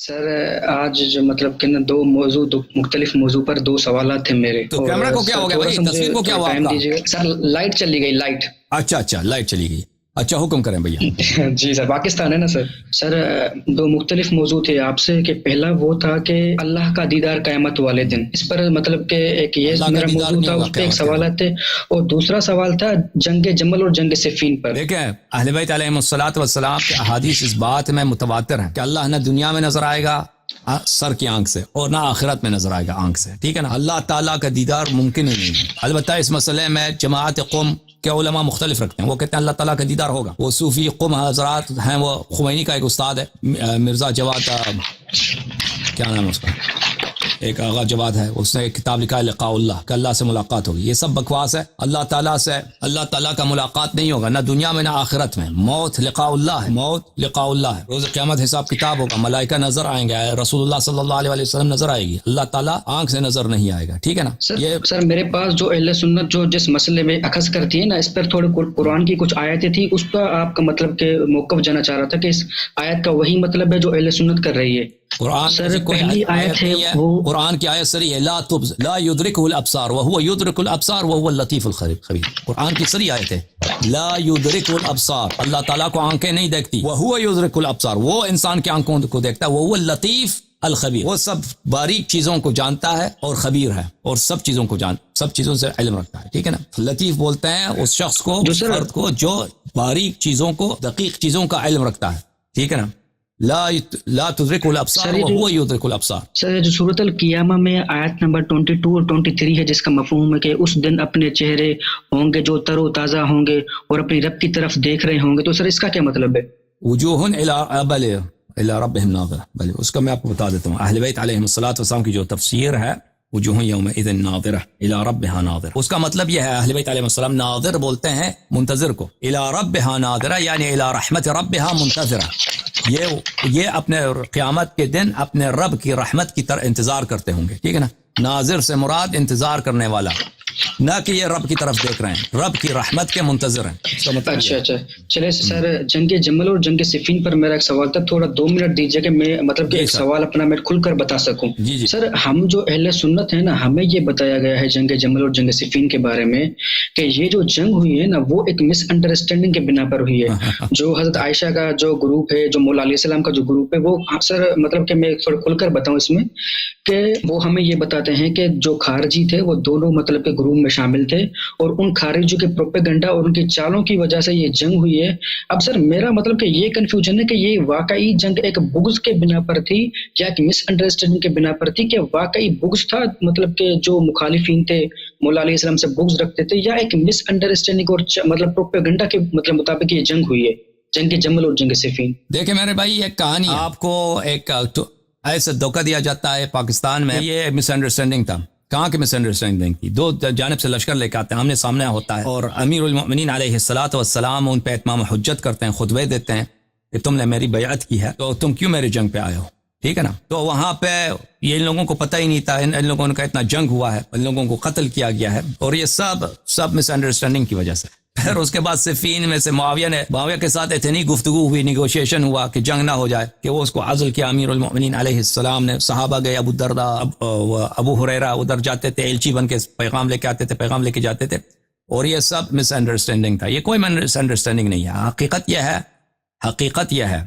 سر آج جو مطلب کہ نا دو مختلف موضوع پر دو سوالات تھے میرے. تو کیمرہ کو کیا ہو گیا بھائی؟ تصویر کو کیا ہوا آپ کا؟ سر لائٹ چلی گئی لائٹ. اچھا لائٹ چلی گئی. اچھا حکم کریں بھیا. جی سر پاکستان ہے نا سر. سر دو مختلف موضوع تھے آپ سے کہ پہلا وہ تھا کہ اللہ کا دیدار قیامت والے دن. اس پر مطلب کہ ایک یہ میرا موضوع تھا, اس پہ ایک سوالات تھے, اور دوسرا سوال تھا جنگ جمل اور جنگ صفین پر. دیکھیں اہل بیت علیہم الصلوۃ والسلام کے احادیث اس بات میں متواتر ہیں کہ اللہ نہ دنیا میں نظر آئے گا سر کی آنکھ سے اور نہ آخرت میں نظر آئے گا آنکھ سے. ٹھیک ہے نا. اللہ تعالیٰ کا دیدار ممکن ہی نہیں ہے. البتہ اس مسئلے میں جماعت قوم کے علماء مختلف رکھتے ہیں. وہ کہتے ہیں اللہ تعالیٰ کا دیدار ہوگا. وہ صوفی قوم حضرات ہیں, وہ خمینی کا ایک استاد ہے مرزا جواد, کیا نام ہے اس کا, ایک آغا جواد ہے, اس نے ایک کتاب لکھا ہے لقاء اللہ, کہ اللہ سے ملاقات ہوگی. یہ سب بکواس ہے. اللہ تعالیٰ کا ملاقات نہیں ہوگا, نہ دنیا میں نہ آخرت میں. موت لقاء اللہ ہے, موت لقاء اللہ ہے. روز قیامت حساب کتاب ہوگا, ملائکہ نظر آئیں گے, رسول اللہ صلی اللہ علیہ وسلم نظر آئے گی, اللہ تعالیٰ آنکھ سے نظر نہیں آئے گا. ٹھیک ہے نا. سر میرے پاس جو اہل سنت جو جس مسئلے میں اخذ کرتی ہے نا, اس پر تھوڑے قرآن کی کچھ آیتیں تھیں, اس کا آپ کا مطلب کہ موقف جانا چاہ رہا تھا کہ اس آیت کا وہی مطلب ہے جو اہل سنت کر رہی ہے. قرآن سر پہلی آیت ہے قرآن کی آیت سری ہے لا يدركه الابصار وهو يدرك الابصار وهو اللطيف الخبير. قرآن کی سری آیت ہے لا يدرك الابصار, اللہ تعالیٰ کو آنکھیں نہیں دیکھتی. وهو يدرك الابصار, وہ انسان کی آنکھوں کو دیکھتا ہے. وهو اللطيف الخبیر, وہ سب باریک چیزوں کو جانتا ہے اور خبیر ہے, اور سب چیزوں سے علم رکھتا ہے. ٹھیک ہے نا. لطیف بولتے ہیں اس شخص کو, اس فرد کو جو باریک چیزوں کو, دقیق چیزوں کا علم رکھتا ہے. ٹھیک ہے نا. لا تدرک الابصار وهو يدرك الابصار. سر جو سورۃ القیامہ میں آیت نمبر 22 اور 23 ہے, جس کا مفہوم ہے کہ اس دن اپنے چہرے ہوں گے جو تر و تازہ ہوں گے اور اپنی رب کی طرف دیکھ رہے ہوں گے, تو سر اس کا کیا مطلب ہے؟ وجوہ الى ربهم ناظرہ. بلے اس کا میں آپ کو بتا دیتا ہوں. اہل بیت علیہم الصلوۃ والسلام کی جو تفسیر ہے وجوہ یومئذ ناظرہ الى ربها ناظرہ, اس کا مطلب یہ ہے اہل بیت علیہم السلام ناظر بولتے ہیں منتظر کو, الى ربها ناظرہ یعنی الى رحمت ربها منتظرہ. یہ اپنے قیامت کے دن اپنے رب کی رحمت کی طرح انتظار کرتے ہوں گے. ٹھیک ہے نا. ناظر سے مراد انتظار کرنے والا, نہ کہ یہ رب کی طرف دیکھ رہے ہیں, رب کی رحمت کے منتظر ہیں. اچھا چلے سر, جنگ جمل اور جنگ صفین پر میرا ایک سوال تھا, تھوڑا 2 منٹ دیجیے کہ میں مطلب کہ ایک سوال اپنا میں کھل کر بتا سکوں. جی. سر ہم جو اہل سنت ہیں نا, ہمیں یہ بتایا گیا ہے جنگ جمل اور جنگ صفین کے بارے میں کہ یہ جو جنگ ہوئی ہے نا, وہ ایک مس انڈرسٹینڈنگ کے بنا پر ہوئی ہے. جو حضرت عائشہ کا جو گروپ ہے, جو مولا علیہ السلام کا جو گروپ ہے, وہ سر مطلب کہ میں تھوڑا کھل کر بتاؤں اس میں کہ وہ ہمیں یہ بتاتے ہیں کہ جو خارجی تھے وہ دونوں مطلب کہ گروپ میں شامل تھے, اور ان خارجیوں کے پروپیگنڈا اور ان کی چالوں کی وجہ سے یہ جنگ ہوئی ہے. اب سر میرا مطلب کہ یہ کنفیوژن ہے کہ یہ واقعی جنگ ایک بغض کے بنا پر تھی یا ایک مس انڈرسٹینڈنگ کے بنا پر تھی, کہ واقعی بغض تھا مطلب کہ جو مخالفین تھے مولا علیہ السلام سے بغض رکھتے تھے, یا ایک مس انڈرسٹینڈنگ اور مطلب پروپیگنڈا کے مطلب مطابق یہ جنگ ہوئی ہے, جنگ جمل اور جنگ صفین. دیکھیں میرے بھائی, ایک کہانی آپ کو ایک ایسے دھوکہ دیا جاتا ہے پاکستان میں, یہ مس انڈرسٹینڈنگ تھا. کہاں کی مس انڈرسٹینڈنگ تھی؟ 2 جانب سے لشکر لے کے آتے ہیں, آمنے سامنے ہوتا ہے, اور امیر المؤمنین علیہ الصلوۃ والسلام ان پہ اتمام حجت کرتے ہیں, خطبے دیتے ہیں کہ تم نے میری بیعت کی ہے تو تم کیوں میری جنگ پہ آئے ہو. ٹھیک ہے نا. تو وہاں پہ یہ ان لوگوں کو پتہ ہی نہیں تھا, ان لوگوں کا اتنا جنگ ہوا ہے, ان لوگوں کو قتل کیا گیا ہے, اور یہ سب مس انڈرسٹینڈنگ کی وجہ سے. پھر اس کے بعد صفین میں سے معاویہ کے ساتھ اتنی گفتگو ہوئی, نیگوشیشن ہوا کہ جنگ نہ ہو جائے, کہ وہ اس کو عزل کیا امیر المؤمنین علیہ السلام نے. صحابہ گئے, ابو الدرداء, ابو ہریرہ ادھر جاتے تھے, ایلچی بن کے پیغام لے کے آتے تھے, پیغام لے کے جاتے تھے, اور یہ سب مس انڈرسٹینڈنگ تھا. یہ کوئی مس انڈرسٹینڈنگ نہیں ہے. حقیقت یہ ہے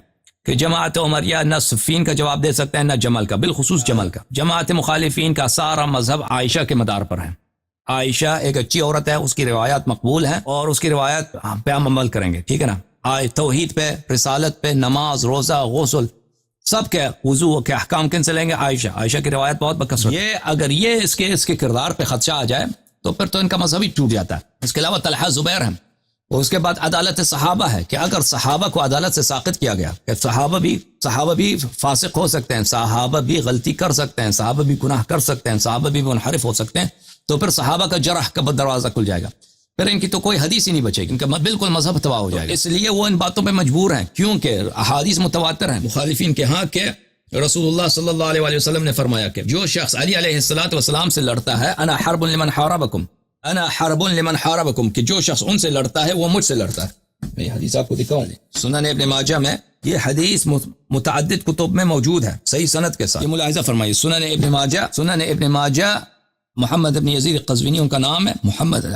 کہ جماعت عمریہ نہ صفین کا جواب دے سکتے ہیں نہ جمل کا, بالخصوص جمل کا. جماعت مخالفین کا سارا مذہب عائشہ کے مدار پر ہے. عائشہ ایک اچھی عورت ہے, اس کی روایات مقبول ہیں, اور اس کی روایت پہ ہم عمل کریں گے. ٹھیک ہے نا. توحید پہ, رسالت پہ, نماز, روزہ, غسل, سب کے وضو کے احکام کن سے لیں گے؟ عائشہ کی روایت بہت بکثرت. یہ اگر یہ اس کے کردار پہ خدشہ آ جائے تو پھر تو ان کا مذہب ہی ٹوٹ جاتا ہے. اس کے علاوہ طلحہ زبیر ہیں, اور اس کے بعد عدالت صحابہ ہے, کہ اگر صحابہ کو عدالت سے ساقط کیا گیا, کہ صحابہ بھی فاسق ہو سکتے ہیں, صحابہ بھی غلطی کر سکتے ہیں, صحابہ بھی گناہ کر سکتے ہیں, صحابہ بھی منحرف ہو سکتے ہیں, تو پھر صحابہ کا جرح کا دروازہ کھل جائے گا, پھر ان کی تو کوئی حدیث ہی نہیں بچے گی, ان کا بالکل مذہب تباہ ہو جائے گا. اس لیے وہ ان باتوں پہ مجبور ہیں, کیونکہ احادیث متواتر ہیں مخالفین کے ہاں, کہ رسول اللہ صلی اللہ علیہ وسلم نے فرمایا کہ جو شخص علی علیہ الصلوۃ والسلام سے لڑتا ہے, انا حرب لمن حاربکم, کہ جو شخص ان سے لڑتا ہے وہ مجھ سے لڑتا ہے. میں حدیث آپ کو دکھاؤں. سنن ابن ماجہ میں یہ حدیث متعدد کتب میں موجود ہے صحیح سند کے ساتھ. یہ ملاحظہ فرمائیے. سنن ابن ماجہ محمد ابن یزید قزوینی ان کا نام ہے,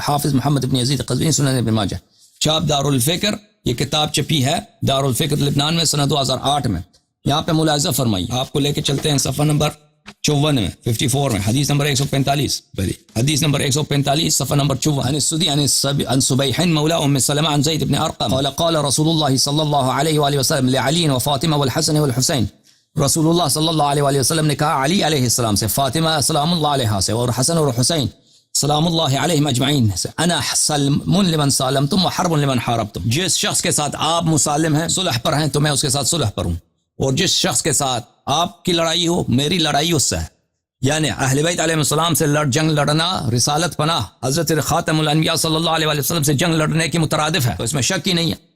حافظ محمد ابن یزید قزوینی, سنن ابن ماجہ, چھاپ دار الفکر. یہ کتاب چھپی ہے دار الفکر لبنان میں سنہ 2008 میں. یہاں پہ ملاحظہ فرمائیے, آپ کو لے کے چلتے ہیں صفحہ نمبر 54 میں 54 میں حدیث نمبر 145. حدیث نمبر 145 صفحہ نمبر 54. عن السدی عن صبیح مولا ام سلمہ عن زید بن ارقم قال قال رسول اللہ صلی اللہ علیہ وآلہ وسلم لعلی وفاطمہ والحسن والحسین. رسول اللہ صلی اللہ علیہ وآلہ وسلم نے کہا علی علیہ السلام سے, فاطمہ سلام اللہ علیہا سے, اور حسن اور حسین سلام اللہ علیہم اجمعین سے, انا سلم لمن سالمتم وحرب لمن حاربتم. جس شخص کے ساتھ آپ مسالم ہیں, صلح پر ہیں, تو میں اس کے ساتھ صلح پر ہوں, اور جس شخص کے ساتھ آپ کی لڑائی ہو, میری لڑائی اس سے ہے. یعنی اہل بیت علیہ السلام سے جنگ لڑنا رسالت پناہ حضرت خاتم الانبیاء صلی اللہ علیہ وسلم سے جنگ لڑنے کی مترادف ہے. تو اس میں شک ہی نہیں ہے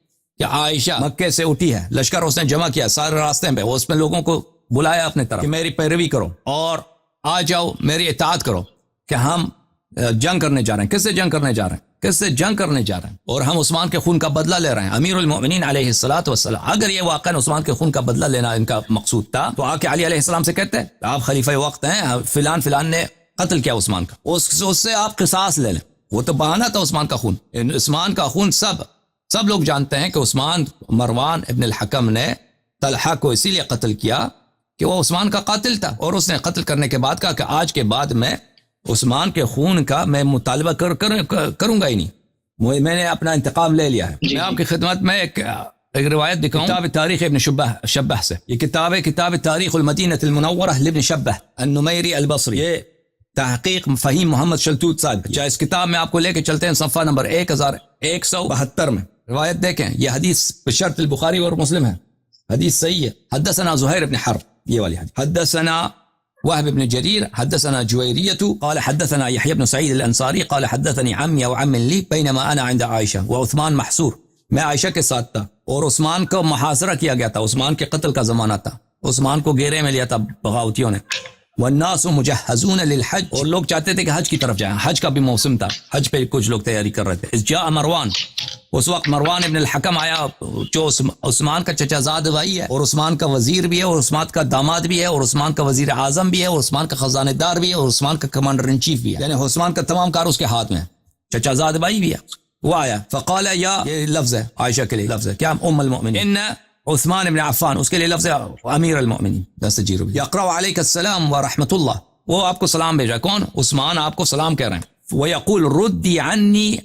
کہ عائشہ مکے سے اٹھی ہے, لشکر اس نے جمع کیا سارے راستے پہ, اس میں لوگوں کو بلایا اپنے طرف کہ میری پیروی کرو اور آ جاؤ, میری اطاعت کرو کہ ہم جنگ کرنے جا رہے ہیں. کس سے جنگ کرنے جا رہے ہیں؟ کس سے جنگ کرنے جا رہے ہیں؟ اور ہم عثمان کے خون کا بدلہ لے رہے ہیں. امیر المؤمنین علیہ الصلوۃ والسلام, اگر یہ واقعا عثمان کے خون کا بدلہ لینا ان کا مقصود تھا تو آ کے علی علیہ السلام سے کہتے ہیں آپ خلیفہ وقت ہیں, فلان نے قتل کیا عثمان کا, اس سے آپ قصاص لے لیں. وہ تو بہانہ تھا عثمان کا خون. عثمان کا خون سب لوگ جانتے ہیں کہ عثمان مروان ابن الحکم نے طلحہ کو اسی لیے قتل کیا کہ وہ عثمان کا قاتل تھا, اور اس نے قتل کرنے کے بعد کہا کہ آج کے بعد میں عثمان کے خون کا میں مطالبہ کروں گا ہی نہیں, میں نے اپنا انتقام لے لیا ہے. میں آپ کی خدمت میں ایک روایت دکھاؤں کتاب تاریخ ابن شبہ سے. یہ کتاب تاریخ المدینہ المنورہ لابن شبہ النمیری البصری, یہ تحقیق فہیم محمد شلتوت صاحب. چاہے اس کتاب میں آپ کو لے کے چلتے ہیں صفحہ نمبر 1172 میں. روایت دیکھیں, یہ حدیث بشرط البخاری اور مسلم ہے, حدیث صحیح ہے. حدثنا زہیر بن حرب, یہ والی حدیث. حدثنا وهب بن جرير حدثنا جويرية قال حدثنا يحيى بن سعيد الأنصاري قال حدثني عمي وعم لي بينما أنا عند عائشة وعثمان محصور. میں عائشہ کے ساتھ تھا اور عثمان کو محاصرہ کیا گیا تھا, عثمان کے قتل کا زمانہ تھا, عثمان کو گھیرے میں لیا تھا بغاوتیوں نے. والناس مجهزون للحج, اور لوگ چاہتے تھے کہ حج کی طرف جائیں, حج کا بھی موسم تھا, حج پہ کچھ لوگ تیاری کر رہے تھے. اذ جاء مروان, اس وقت مروان ابن الحکم آیا جو عثمان کا چچا زاد بھائی ہے, اور عثمان کا وزیر بھی ہے, اور عثمان کا داماد بھی ہے, اور عثمان کا وزیر اعظم بھی ہے, اور عثمان کا خزانہ دار بھی ہے, اور عثمان کا کمانڈر ان چیف بھی ہے. یعنی عثمان کا تمام کار اس کے ہاتھ میں ہے, چچا زاد بھائی بھی ہے. وہ آیا فقال یا, یہ لفظ ہے عائشہ کے لیے, لفظ ہے کیا, ام المؤمنین, ان عثمان ابن عفان, اس کے لیے لفظ ہے امیر المؤمنین. یقرأ علیک السلام ورحمۃ اللہ, وہ آپ کو سلام بھیجا. کون؟ عثمان آپ کو سلام کہہ رہے ہیں. ویقول ردی عنی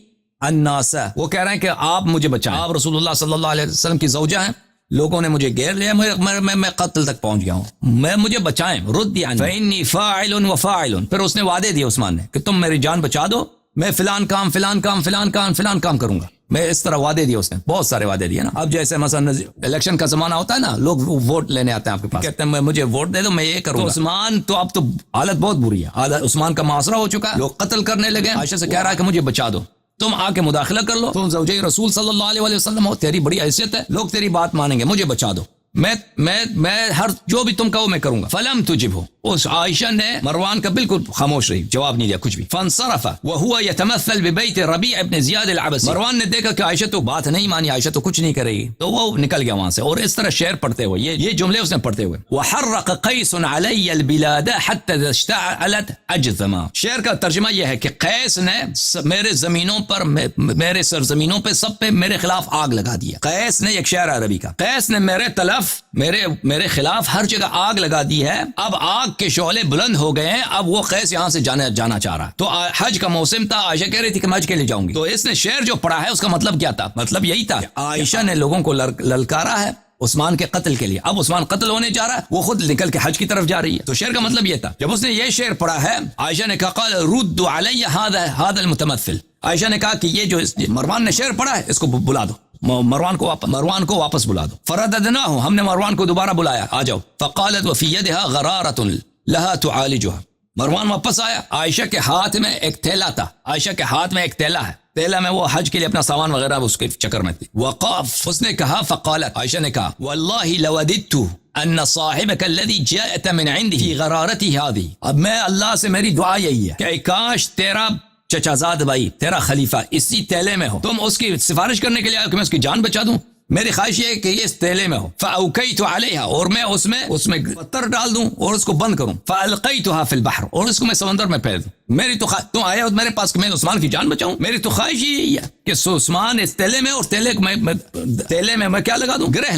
الناس, وہ کہہ رہے ہیں کہ آپ مجھے بچائیں, آپ رسول اللہ صلی اللہ علیہ وسلم کی زوجہ ہیں, لوگوں نے مجھے گھیر لیا, میں قتل تک پہنچ گیا ہوں, مجھے بچائیں. ردی عنی فإنی فاعل وفاعل, پھر اس نے وعدے دیے عثمان نے کہ تم میری جان بچا دو, میں فلان کام کروں گا. میں اس طرح وعدے دیے, اس نے بہت سارے وعدے دیے نا. اب جیسے مثلا الیکشن کا زمانہ ہوتا ہے نا, لوگ ووٹ لینے آتے ہیں آپ کے پاس, کہتے ہیں مجھے ووٹ دے دو, میں یہ کروں گا. عثمان تو اب تو حالت بہت بری ہے, عثمان کا محاصرہ ہو چکا ہے, لوگ قتل کرنے لگے. عائشہ سے کہہ رہا ہے کہ مجھے بچا دو, تم آ کے مداخلہ کر لو, تم زوجہ رسول صلی اللہ علیہ وسلم ہو, تیری بڑی حیثیت ہے, لوگ تیری بات مانیں گے, مجھے بچا دو, میں ہر جو بھی تم کہو میں کروں گا. فلم تجبہ, اس عائشہ نے مروان کا بالکل خاموش رہی, جواب نہیں دیا کچھ بھی. فانصرف وهو يتمثل ببيت ربيع بن زیاد العبسی, مروان نے دیکھا کہ عائشہ تو بات نہیں مانی, عائشہ تو کچھ نہیں کرے گی, تو وہ نکل گیا وہاں سے, اور اس طرح شعر پڑھتے ہوئے یہ جملے اس نے پڑھتے ہوئے, وحرق قیس علی البلاد حتى اشتعلت اجزما. شعر کا ترجمہ یہ ہے کہ قیس نے میرے زمینوں پر, میرے سرزمینوں پہ, سب پہ میرے خلاف آگ لگا دیا. قیس نے, ایک شعر عربی کا, قیس نے میرے طلف, میرے خلاف ہر جگہ آگ لگا دی ہے. اب آگ کے شعلے بلند ہو گئے ہیں, اب وہ قیس یہاں سے جانا چاہ رہا. تو حج کا موسم تھا, عائشہ کہہ رہی تھی کہ میں حج کے لیے جاؤں گی. تو اس نے شعر جو پڑھا ہے اس کا مطلب کیا تھا؟ مطلب یہی تھا کہ عائشہ نے لوگوں کو للکارا ہے عثمان کے قتل کے لیے, اب عثمان قتل ہونے جا رہا ہے, وہ خود نکل کے حج کی طرف جا رہی ہے. تو شعر کا مطلب یہ تھا. جب اس نے یہ شعر پڑھا ہے, عائشہ نے کہا قال رد علی هذا المتمثل, عائشہ نے کہا کہ یہ جو مروان نے شعر پڑھا ہے اس کو بلا دو, مروان کو واپس بلا دو. فرددناہ, ہم نے مروان کو دوبارہ بلایا, آ جاؤ. فقالت وفی یدها غرارۃ لها تعالجها, مروان واپس آیا, عائشہ کے ہاتھ میں ایک تھیلا تھا, عائشہ کے ہاتھ میں ایک تھیلا ہے, تھیلا میں وہ حج کے لیے اپنا سامان وغیرہ اس کے چکر میں تھی. وقاف, اس نے کہا, فقالت, عائشہ نے کہا, واللہ لوددت ان صاحبك الذي جاءت من عنده في غرارته هذه, اب میں اللہ سے میری دعا یہی ہے کہ کاش تیرا چچا زاد بھائی, تیرا خلیفہ اسی تیلے میں ہو, تم اس کی سفارش کرنے کے لیے آئے کہ میں اس کی جان بچا دوں. میری خواہش یہ ہے کہ یہ اس تیلے میں ہو، فأوکیت علیہا، اور میں اس میں پتھر ڈال دوں اور اس کو بند کروں، فألقیتها فی البحر، اور اس کو میں سمندر میں پھینک دوں. میری تو تم آئے ہو میرے پاس کہ میں عثمان کی جان بچاؤں، میری تو خواہش یہی ہے کہ عثمان اس تیلے میں، اور تیلے میں کیا لگا دوں، گرہ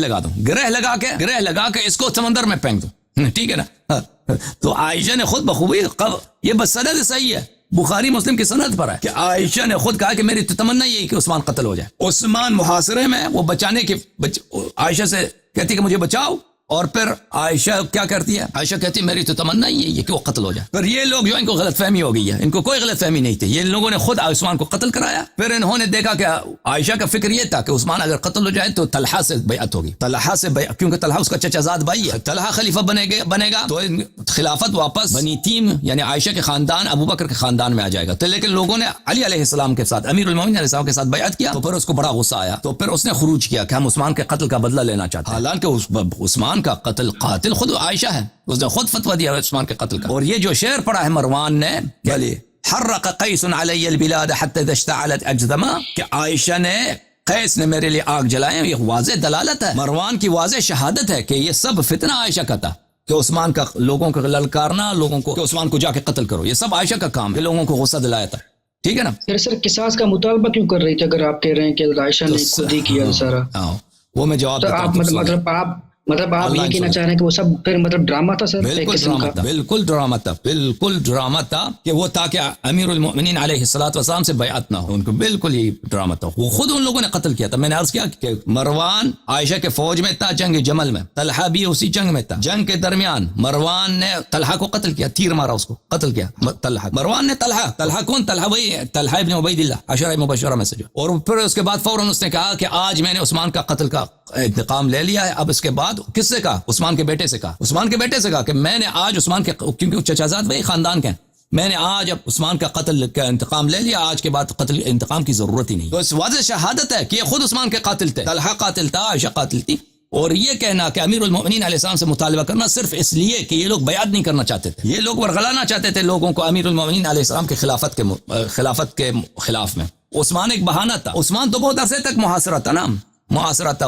لگا کے اس کو سمندر میں پھینک دوں. ٹھیک ہے نا. تو عائشہ نے خود بخوبی، یہ بس سند صحیح ہے، بخاری مسلم کی سند پر ہے کہ عائشہ نے خود کہا کہ میری تو تمنا یہی کہ عثمان قتل ہو جائے. عثمان محاصرے میں، وہ بچانے کی عائشہ سے کہتی کہ مجھے بچاؤ، اور پھر عائشہ کیا کرتی ہے، عائشہ کہتی ہے میری تو تمنا یہی ہے کہ وہ قتل ہو جائے. پھر یہ لوگ جو ان کو غلط فہمی ہو گئی ہے، ان کو کوئی غلط فہمی نہیں تھی، یہ لوگوں نے خود عثمان کو قتل کرایا. پھر انہوں نے دیکھا کہ عائشہ کا فکر یہ تھا کہ عثمان اگر قتل ہو جائے تو طلحہ سے بیعت ہوگی، کیونکہ طلحہ اس کا چچا زاد بھائی ہے، طلحہ خلیفہ بنے گا تو خلافت واپس بنی تیم یعنی عائشہ کے خاندان، ابو بکر کے خاندان میں آ جائے گا. تو لیکن لوگوں نے علی علیہ السلام کے ساتھ، امیر المومنین علیہ السلام کے ساتھ بیعت کیا، تو پھر اس کو بڑا غصہ آیا، تو پھر اس نے خروج کیا کہ ہم عثمان کے قتل کا بدلہ لینا چاہتے ہیں. حالانکہ عثمان کا قتل خود عائشہ ہے، اس نے خود فتویٰ دیا عثمان کے قتل کا. اور یہ جو شعر پڑھا ہے مروان نے، حرق قیس علی البلاد حتی اذا اشتعلت اجدما، کہ عائشہ نے، قیس نے میرے لیے آگ جلائے. یہ واضح دلالت ہے، مروان کی واضح شہادت ہے کہ یہ سب فتنہ عائشہ کا تھا، کہ عثمان کا لوگوں کا للکارنا، لوگوں کو کہ عثمان کو جا کے قتل کرو، یہ سب عائشہ کا کام ہے، لوگوں کو غصہ دلایا تھا. ٹھیک ہے نا. سر قصاص کا مطالبہ کیوں کر رہی تھی اگر آپ کہہ رہے ہیں کہ عائشہ نے خود ہی کیا سارا؟ وہ میں جواب دیتا ہوں. مطلب آپ یہ کہنا چاہ رہے ہیں کہ وہ سب پھر مطلب ڈرامہ تھا سر؟ بالکل ڈرامہ تھا کہ وہ تاکہ امیر المؤمنین علیہ الصلوۃ والسلام سے بیعت نہ ہو، ان کو بالکل ہی ڈرامہ تھا. وہ خود ان لوگوں نے قتل کیا تھا. میں نے عرض کیا کہ مروان عائشہ کے فوج میں تھا، جنگ جمل میں، طلحہ بھی اسی جنگ میں تھا. جنگ کے درمیان مروان نے طلحہ کو قتل کیا، تیر مارا، اس کو قتل کیا طلحہ. مروان نے طلحہ کون؟ طلحہ وہی طلحہ ابن عبید اللہ، عشرہ مبشرہ میں سے جو. اور پھر اس کے بعد فوراً اس نے کہا کہ آج میں نے عثمان کا قتل کا انتقام لے لیا ہے. اب اس کے بعد کس سے کہا؟ عثمان کے بیٹے سے کہا کہ میں نے آج عثمان کے، کیونکہ چچا زاد بھائی خاندان کے ہیں، میں نے آج اب عثمان کا قتل کا انتقام لے لیا، آج کے بعد قتل انتقام کی ضرورت ہی نہیں. تو اس واضح شہادت ہے کہ یہ خود عثمان کے قاتل تھے، طلحہ قاتل تھا، عائشہ قاتل تھی. اور یہ کہنا کہ امیر المؤمنین علیہ السلام سے مطالبہ کرنا صرف اس لیے کہ یہ لوگ بیعت نہیں کرنا چاہتے تھے، یہ لوگ ورغلانا چاہتے تھے لوگوں کو امیر المؤمنین علیہ السلام کے خلافت کے خلاف میں. عثمان ایک بہانہ تھا. عثمان تو بہت عرصے تک محاصرہ تھا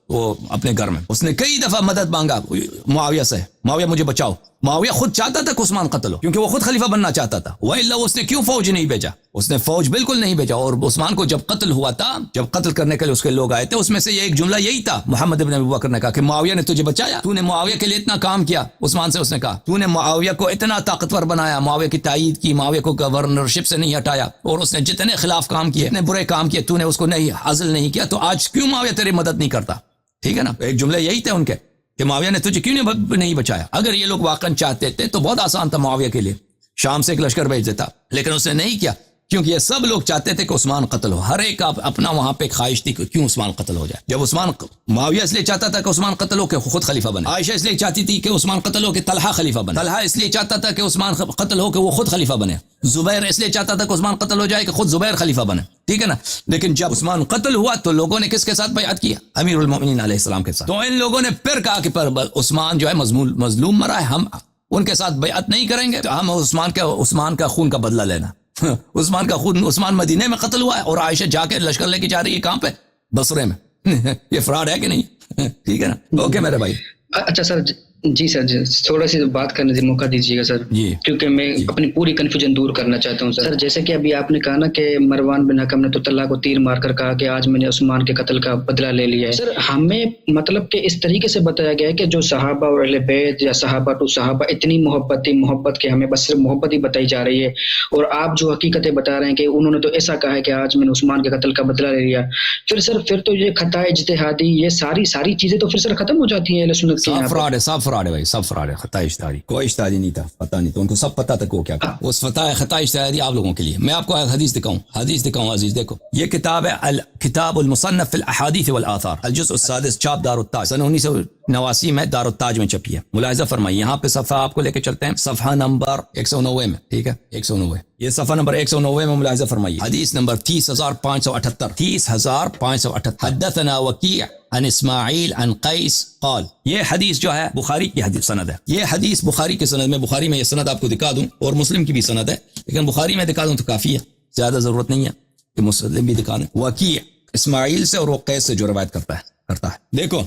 وہ اپنے گھر میں. اس نے کئی دفعہ مدد مانگا معاویہ سے، معاویہ مجھے بچاؤ. معاویہ خود چاہتا تھا کہ عثمان قتل ہو، کیونکہ وہ خود خلیفہ بننا چاہتا تھا. وَإِلَّا اس نے کیوں فوج نہیں بھیجا؟ اس نے فوج بالکل نہیں بھیجا. اور عثمان کو جب قتل ہوا تھا، جب قتل کرنے کے لیے اس کے لوگ آئے تھے، اس میں سے یہ ایک جملہ یہی تھا، محمد ابن ابی بکر نے کہا کہ معاویہ نے تجھے بچایا، تو نے معاویہ کے لیے اتنا کام کیا. عثمان سے اس نے کہا تو نے معاویہ کو اتنا طاقتور بنایا، معاویہ کی تائید کی، معاویہ کو گورنرشپ سے نہیں ہٹایا، اور اس نے جتنے خلاف کام کیے، اتنے برے کام کیے، تو نے اس کو نہیں عزل نہیں کیا، تو آج کیوں معاویہ تیری مدد نہیں کرتا؟ ٹھیک ہے نا. ایک جملہ یہی تھے ان کے کہ معاویہ نے تجھے کیوں نہیں بچایا. اگر یہ لوگ واقعا چاہتے تھے تو بہت آسان تھا معاویہ کے لیے، شام سے ایک لشکر بھیج دیتا، لیکن اس نے نہیں کیا، کیونکہ یہ سب لوگ چاہتے تھے کہ عثمان قتل ہو. ہر ایک کا اپنا وہاں پہ خواہش تھی کہ کیوں عثمان قتل ہو جائے. جب معاویہ اس لیے چاہتا تھا کہ عثمان قتل ہو کہ خود خلیفہ بنے، عائشہ اس لیے چاہتی تھی کہ عثمان قتل ہو کہ طلحہ خلیفہ بنے، طلحہ اس لیے چاہتا تھا کہ عثمان قتل ہو کہ وہ خود خلیفہ بنے، زبیر اس لیے چاہتا تھا کہ عثمان قتل ہو جائے کہ خود زبیر خلیفہ بنے. ٹھیک ہے نا. لیکن جب عثمان قتل ہوا تو لوگوں نے کس کے ساتھ بیعت کیا؟ امیر المؤمنین علیہ السلام کے ساتھ. تو ان لوگوں نے پھر کہا کہ عثمان جو ہے مظلوم مرا ہے، ہم ان کے ساتھ بیعت نہیں کریں گے، تو ہم عثمان کا خون کا بدلہ لینا. عثمان کا خون، عثمان مدینے میں قتل ہوا ہے اور عائشہ جا کے لشکر لے کے جا رہی ہے کہاں پہ؟ بصرے میں. یہ فراڈ ہے کہ نہیں؟ ٹھیک ہے نا. اوکے میرے بھائی. اچھا سر، جی سر، تھوڑا سی بات کرنے سے موقع دیجیے گا سر، کیونکہ میں اپنی پوری کنفیوژن دور کرنا چاہتا ہوں سر. جیسے کہ ابھی آپ نے کہا نا کہ مروان بن حکم نے تو طلحہ کو تیر مار کر کہا کہ آج میں نے عثمان کے قتل کا بدلہ لے لیا ہے. سر ہمیں مطلب کہ اس طریقے سے بتایا گیا ہے کہ جو صحابہ اور اہل بیت یا صحابہ تو صحابہ اتنی محبت تھی، محبت کہ ہمیں بس صرف محبت ہی بتائی جا رہی ہے، اور آپ جو حقیقتیں بتا رہے ہیں کہ انہوں نے تو ایسا کہا ہے کہ آج میں نے عثمان کے قتل کا بدلہ لے لیا. پھر تو یہ خطا اجتہادی، یہ ساری چیزیں تو پھر سر ختم ہو جاتی ہیں اہل سنت کی. سب فراڈ ہے بھائی، سب فراڈ ہے. خطا اجتہادی، کوئی اجتہادی نہیں تھا، پتہ نہیں تو ان کو سب پتہ تھا وہ کیا تھا. اس خطا اجتہادی آپ لوگوں کے لیے میں آپ کو حدیث دکھاؤں عزیز. دیکھو یہ کتاب ہے الکتاب المصنف فی الاحادیث والآثار، الجزء السادس، چھاپ دار التاج، سن 1989 میں دار التاج میں چھپی ہے. ملاحظہ فرمائیے، یہاں پہ صفحہ آپ کو لے کے چلتے ہیں، صفحہ نمبر 190 میں. ٹھیک ہے، 190، یہ صفحہ نمبر 190 میں ملاحظہ فرمائیے. حدیث نمبر 30578 حدثنا وکیع عن اسماعیل عن قیس قال. یہ حدیث جو ہے بخاری کی حدیث سند ہے. یہ حدیث بخاری کی سند میں، بخاری میں یہ سند آپ کو دکھا دوں، اور مسلم کی بھی سند ہے، لیکن بخاری میں دکھا دوں تو کافی ہے، زیادہ ضرورت نہیں ہے کہ مسلم بھی دکھا دیں. وکیع اسماعیل سے اور وہ قیس سے جو روایت کرتا ہے. کرتا ہے. دیکھو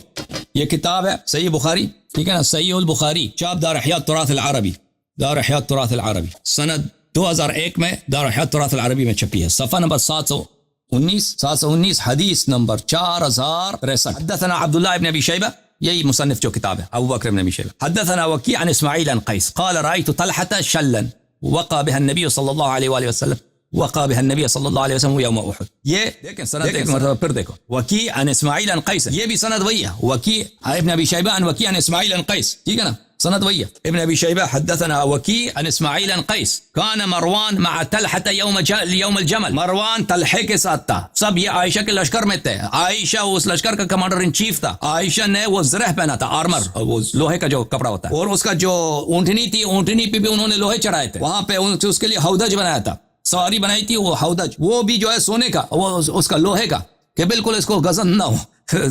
یہ کتاب ہے صحیح بخاری, ٹھیک ہے نا, صحیح البخاری, چاپ دار احیاء التراث العربی, دار احیاء التراث العربی, سند 2001 میں دار احیاء التراث العربی میں چھپی ہے, صفحہ نمبر 719 حدیث نمبر 4063. حدثنا عبداللہ ابن ابی شیبہ, یہی مصنف جو کتاب ہے ابو بکر ابن ابی شیبہ. حدثنا وکیع عن اسماعیل عن قیس قال رأيت طلحة شلا وقع بها النبي صلی اللہ علیہ وآلہ وسلم وقع بها النبي صلی اللہ علیہ وسلم یوم احد. یہ دیکھیں سند ایک مرتبہ پھر دیکھو, وکیع عن اسماعیل عن قیس, یہ بھی سند وہی ہے, وکیع ابن ابی شیبہ عن وکیع عن اسماعیل عن قیس, ٹھیک ہے نا, سند وہی ہے. ابن ابی شیبہ حدثنا وکیع عن اسماعیل عن قیس کان مروان مع طلحة یوم الجمل, مروان طلحہ کے ساتھ تھا, سب یہ عائشہ کے لشکر میں تھے, عائشہ اس لشکر کا کمانڈر ان چیف تھا, عائشہ نے وہ زرہ پہنا تھا, آرمر, وہ لوہے کا جو کپڑا ہوتا ہے, اور اس کا جو اونٹنی تھی, اونٹنی پہ بھی انہوں نے لوہے چڑھائے تھے, وہاں پہ اس کے لیے ہودج بنایا تھا, سواری بنائی تھی وہ ہودج, وہ بھی جو ہے سونے کا, وہ اس کا لوہے کا, کہ بالکل اس کو غزن نہ ہو,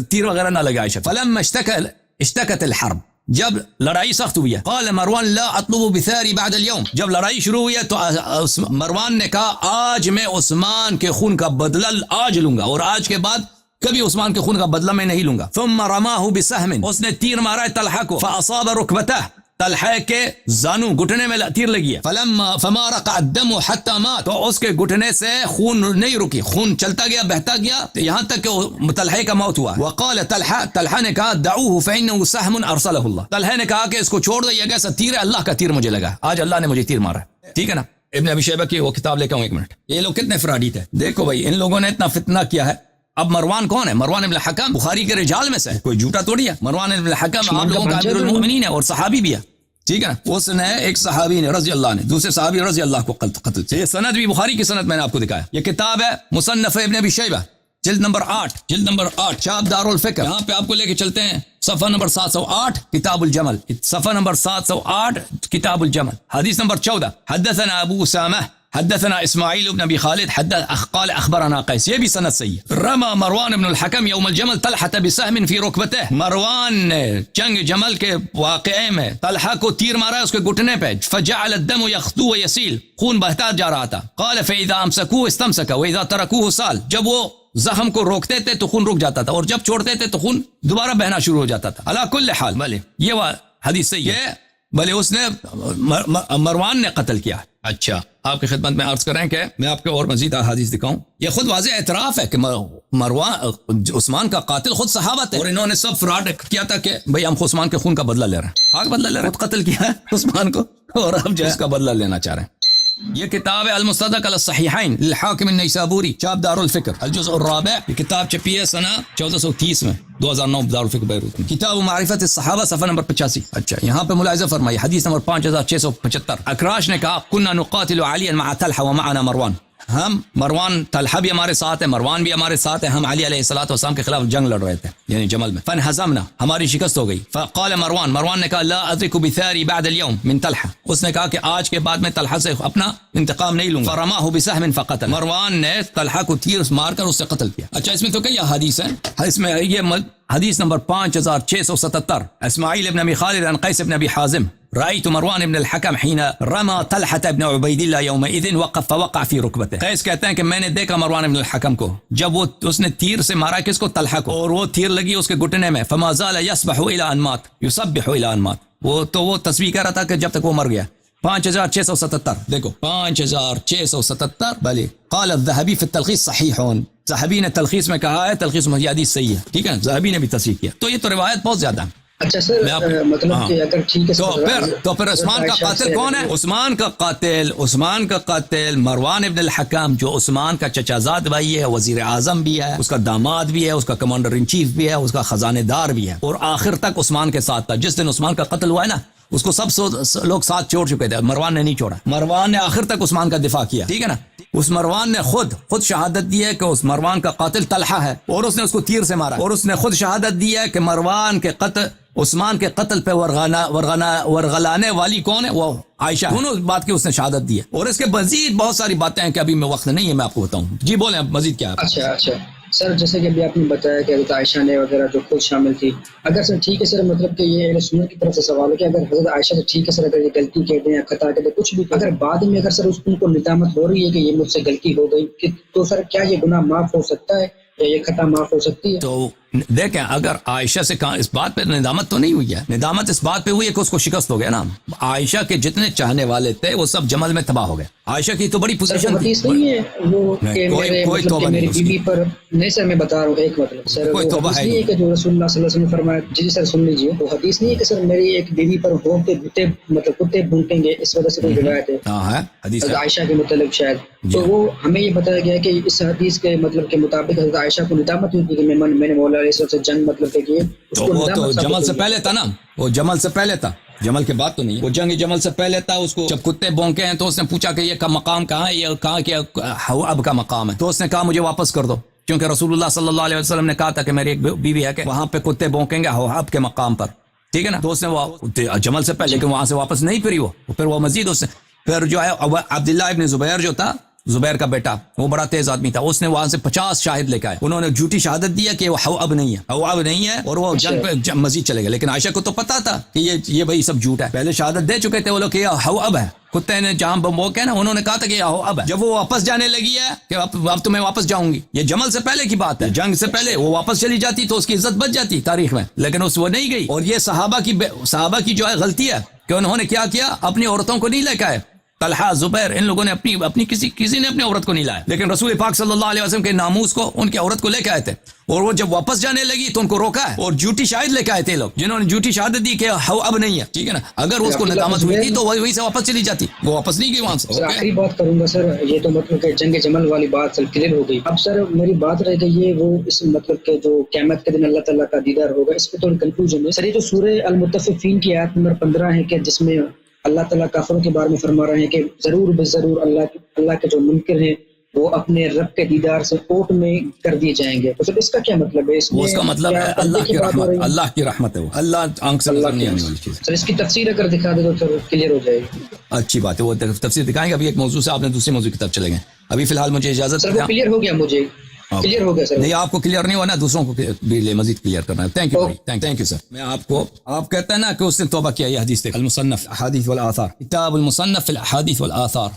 تیر وغیرہ نہ لگے عائشہ. فلما اشتکت الحرب, جب لڑائی سخت ہوئی ہے, قال مروان لا اطلب بثاری بعد اليوم, جب لڑائی شروع ہوئی ہے تو مروان نے کہا آج میں عثمان کے خون کا بدلہ آج لوں گا, اور آج کے بعد کبھی عثمان کے خون کا بدلہ میں نہیں لوں گا. ثم رماه بسهم, اس نے تیر مارا طلحہ کو, فاصاب ركبته, طلحہ کے زانو گھٹنے میں تیر لگی ہے. فما رقع الدم حتى مات, تو اس کے گھٹنے سے خون نہیں رکی, خون چلتا گیا, بہتا گیا, یہاں تک کہ طلحہ کا موت ہوا. وقال طلحہ نے کہا دعوه فانه سهم ارسله الله, طلحہ نے کہا کہ اس کو چھوڑ دو, یہ کیسا تیر ہے, اللہ کا تیر مجھے لگا, آج اللہ نے مجھے تیر مارا, ٹھیک ہے نا. ابن ابی شیبہ کی وہ کتاب لے کے آؤں, ایک منٹ. یہ لوگ کتنے فراڈی تھے, دیکھو بھائی ان لوگوں نے اتنا فتنہ کیا ہے. اب مروان کون ہے؟ مروان ابن الحکم بخاری کے رجال میں سے, کوئی جھوٹا توڑی ہے. مروان ابن الحکم آپ لوگوں کا امیر المؤمنین ہے اور صحابی بھی ہے, ٹھیک ہے. اس نے ایک صحابی نے رضی اللہ نے دوسرے صحابی رضی اللہ کو قتل. یہ سند بھی بخاری کی سند میں نے آپ کو دکھایا. یہ کتاب ہے مصنف ابن ابی شیبہ, جلد نمبر 8 چاپ دار الفکر. یہاں پہ آپ کو لے کے چلتے ہیں صفحہ نمبر 708 کتاب الجمل, صفحہ نمبر 708 کتاب الجمل, حدیث نمبر 14. حدثنا ابو اسامہ حدثنا اسماعیل بن ابی خالد قال اخبرنا قیس, یہ بھی سند صحیح ہے. رمى مروان بن الحکم یوم الجمل طلحة بسهم في ركبته, مروان نے جنگ جمل کے واقعے میں طلحہ کو تیر مارا اس کے گھٹنے پہ. فجعل الدم يخطو ويسيل, خون بہتا جا رہا تھا. قال فاذا امسكوه استمسك واذا تركوه سال, جب وہ زخم کو روکتے تھے تو خون رک جاتا تھا, اور جب چھوڑتے تھے تو خون دوبارہ بہنا شروع ہو جاتا تھا. على كل حال بھلے یہ حدیث صحیح ہے, بھلے اس نے مروان نے قتل کیا. اچھا, آپ کی خدمت میں عرض کریں کہ میں آپ کو اور مزید احادیث دکھاؤں. یہ خود واضح اعتراف ہے کہ مروان عثمان کا قاتل خود صحابہ تھے, اور انہوں نے سب فراڈ کیا تھا کہ بھئی ہم عثمان کے خون کا بدلہ لے رہے ہیں, خاک بدلہ لے رہے ہیں, خود قتل کیا ہے عثمان کو, اور اب جو ہے اس کا بدلہ لینا چاہ رہے ہیں. یہ کتاب ہے المستدرک علی الصحیحین للحاکم النیسابوری, چاپ دار الفکر, الجزء الرابع. یہ کتاب چھپی ہے سنہ 1430 میں, 2009 دار الفکر بیروت میں. کتاب معرفت الصحابہ صفحہ نمبر 85. اچھا, یہاں پہ ملاحظہ فرمائیے حدیث نمبر 5675. اکراش نے کہا كنا نقاتل علیا مع طلحہ ومعنا مروان, ہم مروان طلحہ بھی ہمارے ساتھ ہے, مروان بھی ہمارے ساتھ ہے, ہم علی علیہ الصلوۃ والسلام کے خلاف جنگ لڑ رہے تھے یعنی جمل میں. فانہزمنا, ہماری شکست ہو گئی. فقال مروان نے کہا لا ادرک بثاری بعد اليوم من طلحہ, اس نے کہا کہ آج کے بعد میں طلحہ سے اپنا انتقام نہیں لوں گا. فرماه بسهم فقتل, مروان نے طلحہ کو تیر مار کر اس سے قتل کیا. اچھا, اس میں تو کئی احادیث ہیں, اس میں یہ حدیث نمبر 5677. اسماعیل ابن ابی خالد عن قیس ابن ابی حازم رأيت مروان بن الحكم حين رمى طلحة بن عبيد الله يومئذ وقف فوقع في ركبته. قیس کہتے ہیں کہ میں نے دیکھا مروان بن الحكم کو جب وہ اس نے تیر سے مارا کس کو, طلحہ کو, اور وہ تیر لگی اس کے گھٹنے میں. فما زال يسبح الى ان مات, يسبح الى ان مات, وہ تسبیح کر رہا تھا کہ جب تک وہ مر گیا. 5677 دیکھو 5677. بھلے قال الذهبي في التلخيص صحيح, ذهبی نے تلخیص میں کہا ہے, تلخیص میں یہ حدیث صحیح ہے, ٹھیک ہے, ذهبی نے بھی تصحیح کیا. تو یہ تو روایت بہت زیادہ ہے. اچھا سر, مطلب کہ اگر ٹھیک ہے تو پھر عثمان کا قاتل کون ہے؟ عثمان کا قاتل مروان ابن الحکم, جو عثمان کا چچا زاد بھائی ہے, وزیر اعظم بھی ہے, اس کا داماد بھی ہے, اس کا کمانڈر ان چیف بھی ہے, اس کا خزانے دار بھی ہے, اور آخر تک عثمان کے ساتھ تھا. جس دن عثمان کا قتل ہوا ہے نا, اس کو سب لوگ ساتھ چھوڑ چکے تھے, مروان نے نہیں چھوڑا. مروان نے آخر تک عثمان کا دفاع کیا, ٹھیک ہے نا. اس مروان نے خود شہادت دی ہے کہ اس مروان کا قاتل طلحہ ہے, اور اس نے اس کو تیر سے مارا, اور اس نے خود شہادت دی ہے کہ عثمان کے قتل پہ ورغلانے والی کون ہے, وہ عائشہ. دونوں بات کی اس نے شہادت دی ہے, اور اس کے مزید بہت ساری باتیں ہیں کہ ابھی میں وقت نہیں ہے میں آپ کو بتاؤں. جی بولیں مزید کیا ہے. اچھا سر, جیسے کہ ابھی آپ نے بتایا کہ حضرت عائشہ نے وغیرہ جو خود شامل تھی, اگر سر ٹھیک ہے سر, مطلب کہ یہ اہل سنت کی طرف سے سوال ہے کہ اگر حضرت عائشہ سے ٹھیک ہے سر, اگر یہ غلطی کر دیں یا خطا کر دیں کچھ بھی, اگر بعد میں اگر سر ان کو ندامت ہو رہی ہے کہ یہ مجھ سے غلطی ہو گئی, تو سر کیا یہ گناہ معاف ہو سکتا ہے یہ خطا معاف ہو سکتی ہے؟ تو دیکھیں اگر عائشہ سے کہاں اس بات پہ ندامت تو نہیں ہوئی ہے، ندامت اس بات پہ ہوئی ہے کہ اس کو شکست ہو گیا نا. عائشہ کے جتنے چاہنے والے تھے وہ سب جمل میں تباہ ہو گئے. عائشہ کی تو بڑی پوزیشن تھی. حدیث نہیں ہے وہ کہ کوئی توبہ میری نہیں اس کی. بیوی پر، نہیں سر میں بتا رہا ہوں ایک مطلب سر، کوئی وہ توبہ حدیث ہے نہیں ہے کہ جو رسول اللہ صلی اللہ علیہ وسلم نے فرمایا. جی سر سن لیجیے، وہ حدیث نہیں ہے کہ سر میری ایک بیوی پر بھونکتے بھونکتے مطلب کتے بھونکیں گے، اس وجہ سے کوئی روایت ہے ہاں ہے حدیث ہے. عائشہ کے متعلق شاید. تو وہ ہمیں یہ بتایا گیا کہ اس حدیث کے مطلب کے مطابق حضرت عائشہ کو ندامت ہوئی تھی کہ میں نے مولا علیہ السلام سے جنگ مطلب کہ کی. تو وہ تو جمل سے پہلے تھا نا، وہ جمل سے پہلے تھا، جمل کے بعد تو نہیں. وہ جنگ جمل سے پہلے تھا. اس کو جب کتے بونکے ہیں تو اس نے پوچھا کہ یہ کا مقام کہاں ہے، یہ کہا کہ اب کا مقام ہے. تو اس نے کہا مجھے واپس کر دو، کیونکہ رسول اللہ صلی اللہ علیہ وسلم نے کہا تھا کہ میری ایک بیوی ہے کہ وہاں پہ کتے بونکیں گے اب کے مقام پر، ٹھیک ہے نا. تو اس نے وہ جمل سے پہلے، لیکن وہاں سے واپس نہیں پھری. وہ پھر وہ مزید اس نے پھر جو ہے عبداللہ ابن زبیر جو تھا، زبیر کا بیٹا، وہ بڑا تیز آدمی تھا. اس نے وہاں سے 50 شاہد لے کے آئے. انہوں نے جھوٹی شہادت دی کہ وہ اب نہیں ہے، اب نہیں ہے، اور وہ جنگ پہ مزید چلے گئے. لیکن عائشہ کو تو پتا تھا کہ یہ بھائی سب جھوٹ ہے. پہلے شہادت دے چکے تھے وہ لوگ کہ یہ اب ہے. کتے نے جہاں وہ کہنا انہوں نے کہا تھا کہ یہ اب ہے. جب وہ واپس جانے لگی ہے کہ اب تو میں واپس جاؤں گی، یہ جمل سے پہلے کی بات ہے. جنگ سے پہلے وہ واپس چلی جاتی تو اس کی عزت بچ جاتی تاریخ میں، لیکن وہ نہیں گئی. اور یہ صحابہ کی جو ہے غلطی ہے کہ انہوں نے کیا کیا، اپنی عورتوں کو نہیں لے کے آئے. طلحہ، زبیر، ان لوگوں نے اپنی کسی نے اپنی عورت کو نہیں لایا، لیکن رسول پاک صلی اللہ علیہ وسلم کے ناموس کو ان کی عورت کو لے کے آئے تھے. اور وہ جب واپس جانے لگی تو ان کو روکا ہے. اور جھوٹی شاہد لے کے آئے تھے لوگ، جنہوں نے جھوٹی شہادت دی کہ اب نہیں ہے، ٹھیک ہے نا. اگر اس کو ندامت ہوئی تھی تو وہیں سے واپس چلی جاتی، وہ واپس نہیں گئی وہاں سے. آخری بات کروں گا سر، یہ تو مطلب کہ جنگ جمل والی بات سر کلیئر ہو گئی. اب سر میری بات رہ گئی یہ وہ اس مطلب کہ جو قیامت کے دن اللہ تعالیٰ کا دیدار ہوگا، اس پہ تو کنکلوژن ہے سر. یہ جو سورہ المطففین کی آیت نمبر 15 ہے کہ جس میں اللہ تعالیٰ کافروں کے بارے میں فرما رہے ہیں کہ ضرور بضرور اللہ کے جو منکر ہیں وہ اپنے رب کے دیدار سے اوٹ میں کر دیے جائیں گے. تو اس کا کیا مطلب ہے؟ اس کا مطلب ہے اللہ کی رحمت، اللہ کی رحمت ہے، وہ اللہ آنکھ سے نظر نہیں آنے والی چیز. سر اس کی تفسیر اگر دکھا دے تو سر کلیئر ہو جائے گی. اچھی بات ہے، وہ تفسیر دکھائیں گے. ابھی ایک موضوع سے آپ نے دوسرے موضوع کی طرف چلے گئے. ابھی فی الحال مجھے اجازت. سر وہ کلیئر ہو گیا، مجھے کلیئر ہو گیا سر. نہیں آپ کو کلیئر نہیں ہونا، دوسروں کو بھی مزید کلیئر کرنا ہے. Thank you sir. میں آپ کہتے ہیں نا کہ اس نے توبہ کیا. یہ حدیث دیکھ، المصنف احادیث والآثار، کتاب المصنف فی الاحادیث والآثار،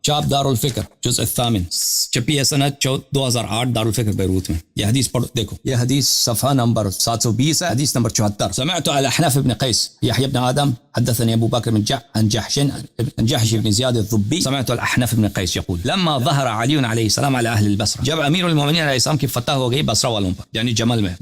چاپ دار الفکر، جزء الثامن، چھپی ہے سنت 2008 دار الفکر بیروت میں. یہ حدیث پڑھو، دیکھو یہ حدیث صفحہ نمبر 720 ہے، حدیث نمبر 74. سمعت على احنف بن قيس يحيى بن آدم حدثني ابو بكر بن جحش بن زياد الضبي. سمعت الاحنف بن قيس يقول لما ظهر علي عليه السلام على اهل البصره، جب امیر المومنین علیہ السلام کی فتح ہو گئی بصرہ والوں پر یعنی جمل میں،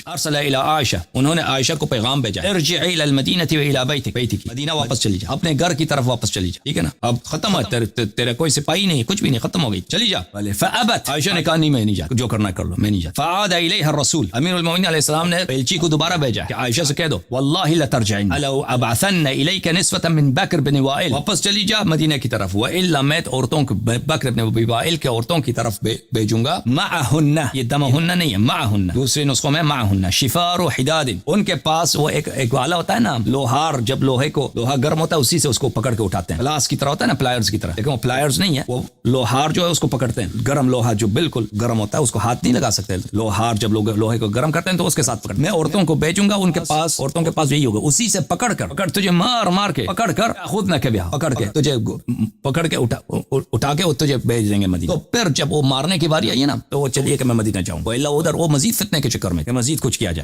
ارسل الى عائشہ، انہوں نے عائشہ کو پیغام بھیجا، ارجعي الى المدینہ والى بیتک، مدینہ واپس چلی جا، اپنے گھر کی طرف واپس چلی جا، ٹھیک ہے نا. اب ختم ہے، تیرے کوئی سپاہی نہیں، کچھ بھی نہیں، ختم ہو گئی، چلی جا. فابت، عائشہ نے کہا نہیں میں نہیں جا، جو کرنا کر لو، میں نہیں جا. فعاد الیہا الرسول، امیر المومنین علیہ السلام نے ایلچی کو دوبارہ بھیجا کہ عائشہ سے کہہ دو واللہ لترجعن لو ابعثن الیک نسوة من بکر بن وائل، واپس چلی جا مدینہ کی طرف، والا میں عورتوں کو بکر بن وائل کے عورتوں کی طرف بھیجوں گا. معہن، یہ دمہن نہیں ہے، معہن، دوسرے نسخوں میں معہن، شفار و حداد، ان کے پاس وہ ایک والا ہوتا ہے نا لوہار، جب لوہا گرم ہوتا ہے اسی سے اس کو پکڑ کے اٹھاتے ہیں، پلاس کی طرح ہوتا ہے نا، پلائرز کی طرح، لیکن وہ پلائرز نہیں ہے، وہ لوہار جو ہے اس کو پکڑتے ہیں، گرم لوہا جو بالکل گرم ہوتا ہے اس کو ہاتھ نہیں لگا سکتے. لوہار جب لوگ لوہے کو گرم کرتے ہیں تو اس کے ساتھ پکڑ. میں عورتوں کو بھیجوں گا ان کے پاس، عورتوں کے پاس یہی ہوگا، اسی سے پکڑ تجھے مار کے پکڑ کر خود نہ کے بیاہ پکڑ کے تجھے پکڑ کے اٹھا کے تجھے بھیج دیں گے مدینہ. تو پھر جب وہ مارنے کی باری آئی ہے نا تو وہ چلیے کہ میں مدینہ جاؤں، وہ ادھر وہ مزید فتنے کے چکر میں کہ مزید کچھ کیا جائے.